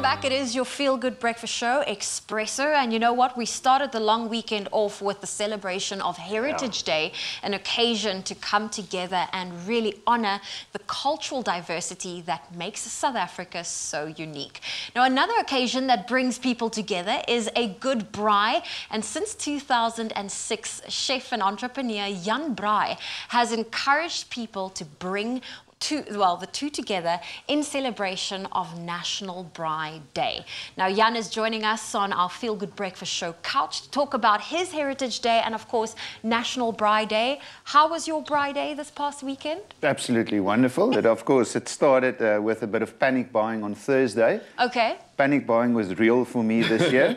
back. It is your feel-good breakfast show, Expresso. And you know what? We started the long weekend off with the celebration of Heritage Day, an occasion to come together and really honor the cultural diversity that makes South Africa so unique. Now, another occasion that brings people together is a good braai. And since 2006, chef and entrepreneur National Braai has encouraged people to bring the two together in celebration of National Braai Day. Now, Jan is joining us on our Feel Good Breakfast Show couch to talk about his Heritage Day and, of course, National Braai Day. How was your Braai Day this past weekend? Absolutely wonderful. Of course, it started with a bit of panic buying on Thursday. Okay. Panic buying was real for me this year.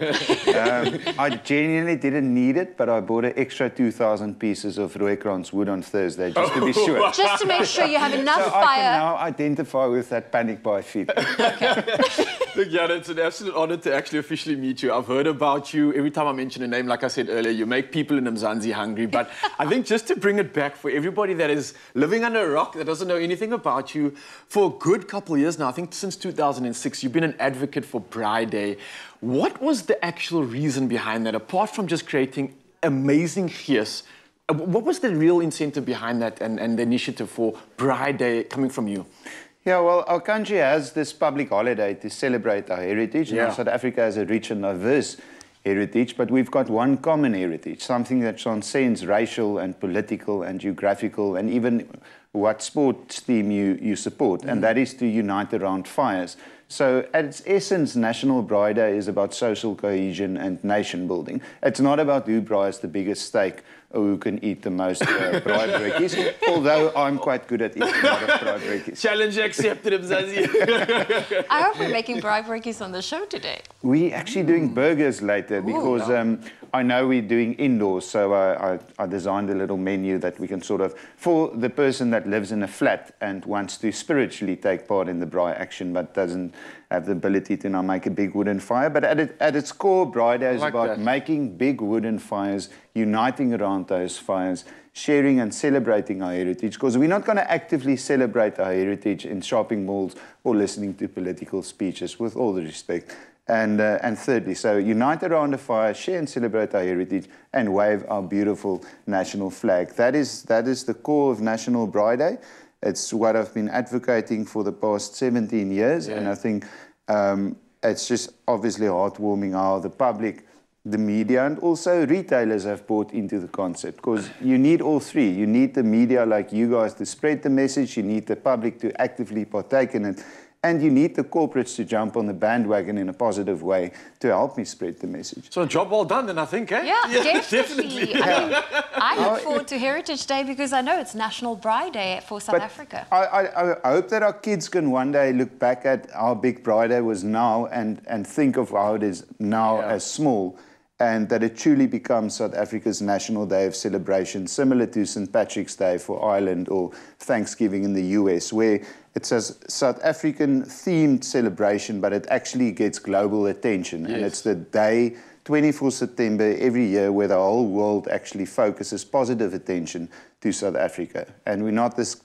I genuinely didn't need it, but I bought an extra 2,000 pieces of rooikrans wood on Thursday, just to be sure. Just to make sure you have enough so fire. I can now identify with that panic buy feat. Okay. Look, Jan, it's an absolute honor to actually officially meet you. I've heard about you. Every time I mention a name, like I said earlier, you make people in Mzansi hungry. But I think just to bring it back for everybody that is living under a rock, that doesn't know anything about you, for a good couple of years now, I think since 2006, you've been an advocate for Braai Day. What was the actual reason behind that, apart from just creating amazing gears? What was the real incentive behind that and the initiative for Braai Day coming from you? Yeah, well, our country has this public holiday to celebrate our heritage. Yeah. And South Africa has a rich and diverse heritage, but we've got one common heritage, something that transcends racial and political and geographical and even what sports team you support, and that is to unite around fires. So at its essence, National Braai Day is about social cohesion and nation building. It's not about who braais the biggest steak or who can eat the most braai breekies, although I'm quite good at eating a lot of braai breekies. Challenge accepted, Mzansi. I hope we're making braai breekies on the show today. We're actually doing burgers later because I know we're doing indoors, so I designed a little menu that we can sort of, for the person that lives in a flat and wants to spiritually take part in the braai action but doesn't have the ability to now make a big wooden fire. But at its core, Braai Day is about making big wooden fires, uniting around those fires, sharing and celebrating our heritage, because we're not going to actively celebrate our heritage in shopping malls or listening to political speeches, with all the respect. And thirdly, so unite around a fire, share and celebrate our heritage, and wave our beautiful national flag. That is the core of National Braai Day. It's what I've been advocating for the past 17 years, and I think it's just obviously heartwarming how the public, the media, and also retailers have bought into the concept, because you need all three. You need the media like you guys to spread the message, you need the public to actively partake in it, and you need the corporates to jump on the bandwagon in a positive way to help me spread the message. So a job well done then, I think, eh? Yeah, definitely. I mean, I look forward to Heritage Day because I know it's National Braai Day for South Africa. I hope that our kids can one day look back at how big Braai Day was now and think of how it is now as small, and that it truly becomes South Africa's National Day of celebration, similar to St. Patrick's Day for Ireland or Thanksgiving in the US, where it's a South African themed celebration, but it actually gets global attention. Yes. And it's the day, 24 September every year, where the whole world actually focuses positive attention to South Africa. And we're not this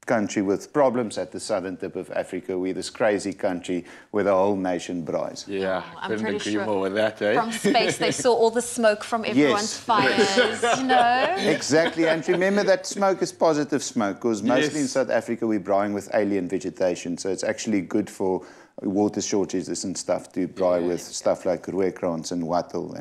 country with problems at the southern tip of Africa. We're this crazy country where the whole nation braais. Yeah, I'm pretty sure more with that, eh? From space they saw all the smoke from everyone's fires, you know? Exactly, and remember that smoke is positive smoke, because mostly in South Africa we're braaiing with alien vegetation, so it's actually good for water shortages and stuff to braai with stuff like rooikrans and wattle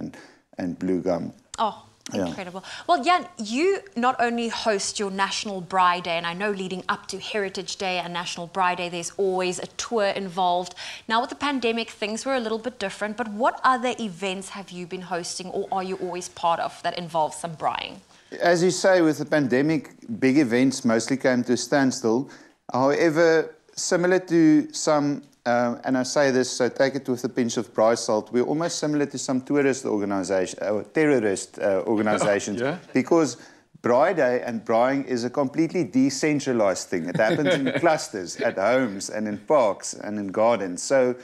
and blue gum. Oh. Incredible. Well, Jan, you not only host your National Braai Day, and I know leading up to Heritage Day and National Braai Day, there's always a tour involved. Now with the pandemic, things were a little bit different, but what other events have you been hosting or are you always part of that involves some braaiing? As you say, with the pandemic, big events mostly came to a standstill. However, similar to some and I say this, so take it with a pinch of braai salt, we're almost similar to some tourist organizations, terrorist organizations, because Braai Day and braaiing is a completely decentralized thing. It happens in clusters, at homes and in parks and in gardens. So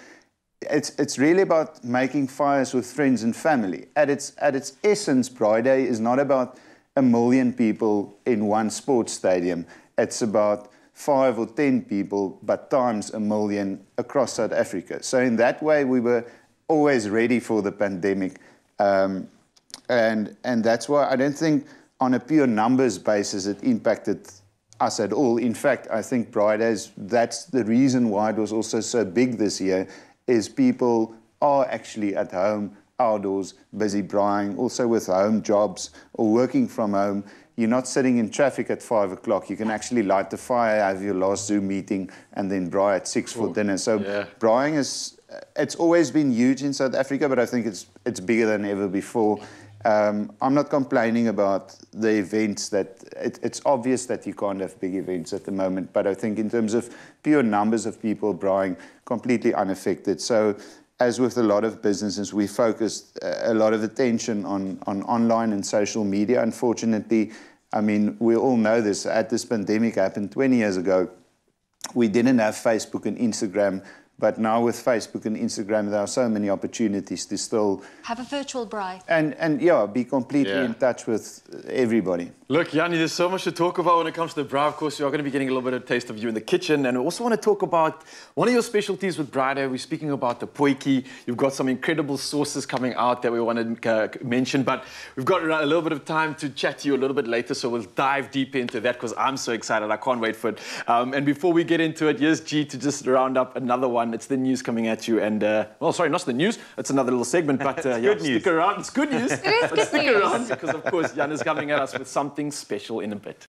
it's really about making fires with friends and family. At its essence, Braai Day is not about 1 million people in one sports stadium. It's about 5 or 10 people, but times 1 million across South Africa. So in that way, we were always ready for the pandemic. And that's why I don't think on a pure numbers basis it impacted us at all. In fact, I think Braai Days, that's the reason why it was also so big this year, is people are actually at home, outdoors, busy braaiing, also with home jobs or working from home. You're not sitting in traffic at 5 o'clock. You can actually light the fire, have your last Zoom meeting, and then braai at 6 for dinner. So braaiing it's always been huge in South Africa, but I think it's bigger than ever before. I'm not complaining about the events. It's obvious that you can't have big events at the moment, but I think in terms of pure numbers of people braaiing, completely unaffected. So as with a lot of businesses, we focused a lot of attention on online and social media. Unfortunately, I mean, we all know this. As this pandemic happened 20 years ago, we didn't have Facebook and Instagram. But now with Facebook and Instagram, there are so many opportunities to still have a virtual braai. And yeah, be completely in touch with everybody. Look, Yanni, there's so much to talk about when it comes to the braai. Of course, you are going to be getting a little bit of a taste of you in the kitchen. And we also want to talk about one of your specialties with Braai Day. We're speaking about the potjie. You've got some incredible sauces coming out that we want to mention. But we've got a little bit of time to chat to you a little bit later. So we'll dive deep into that because I'm so excited. I can't wait for it. And before we get into it, here's G to just round up another one. It's the news coming at you. And, well, sorry, not the news. It's another little segment. But yeah, stick around. It's good news. It is good stick news. around because, of course, Jan is coming at us with something special in a bit.